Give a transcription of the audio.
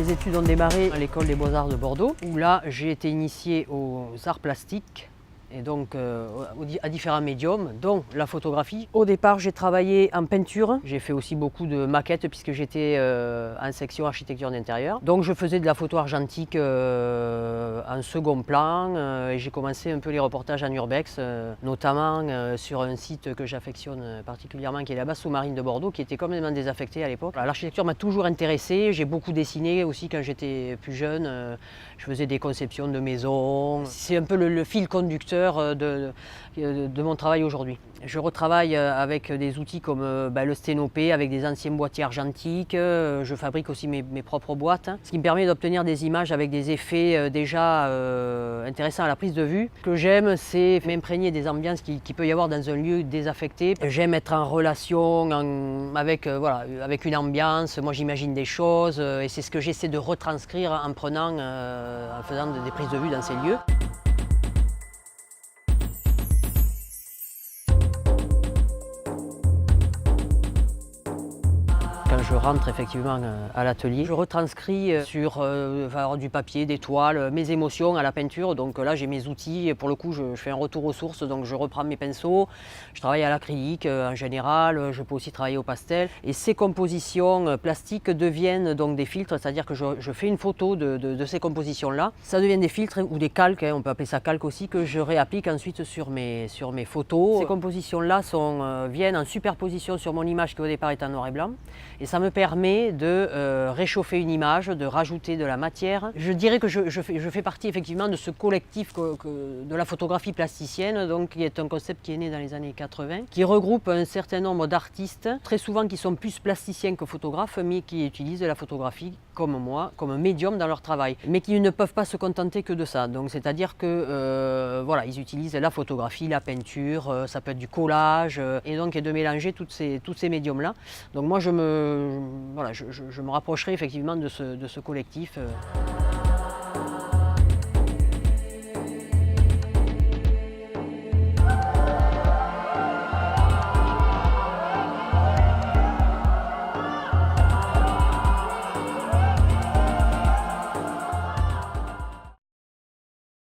Mes études ont démarré à l'école des Beaux-Arts de Bordeaux, où là j'ai été initié aux arts plastiques et donc à différents médiums, dont la photographie. Au départ, j'ai travaillé en peinture. J'ai fait aussi beaucoup de maquettes puisque j'étais en section architecture d'intérieur. Donc je faisais de la photo argentique en second plan et j'ai commencé un peu les reportages en urbex, notamment sur un site que j'affectionne particulièrement qui est la base sous-marine de Bordeaux, qui était complètement désaffectée à l'époque. L'architecture m'a toujours intéressé. J'ai beaucoup dessiné aussi quand j'étais plus jeune. Je faisais des conceptions de maisons. C'est un peu le fil conducteur de mon travail aujourd'hui. Je retravaille avec des outils comme le sténopé, avec des anciens boîtiers argentiques. Je fabrique aussi mes propres boîtes, ce qui me permet d'obtenir des images avec des effets déjà intéressants à la prise de vue. Ce que j'aime, c'est m'imprégner des ambiances qu'il peut y avoir dans un lieu désaffecté. J'aime être en relation avec une ambiance. Moi, j'imagine des choses et c'est ce que j'essaie de retranscrire en faisant des prises de vue dans ces lieux. Quand je rentre effectivement à l'atelier, je retranscris sur du papier, des toiles, mes émotions à la peinture. Donc là j'ai mes outils, pour le coup je fais un retour aux sources, donc je reprends mes pinceaux, je travaille à l'acrylique en général, je peux aussi travailler au pastel. Et ces compositions plastiques deviennent donc des filtres, c'est-à-dire que je fais une photo de ces compositions-là. Ça devient des filtres ou des calques, on peut appeler ça calque aussi, que je réapplique ensuite sur mes photos. Ces compositions-là viennent en superposition sur mon image qui au départ est en noir et blanc. Et ça me permet de réchauffer une image, de rajouter de la matière. Je dirais que je fais partie effectivement de ce collectif de la photographie plasticienne, donc, qui est un concept qui est né dans les années 80, qui regroupe un certain nombre d'artistes, très souvent qui sont plus plasticiens que photographes, mais qui utilisent la photographie comme moi, comme un médium dans leur travail, mais qui ne peuvent pas se contenter que de ça. Donc c'est-à-dire que ils utilisent la photographie, la peinture, ça peut être du collage, et donc de mélanger tous ces médiums-là. Donc moi je me rapprocherai effectivement de ce collectif.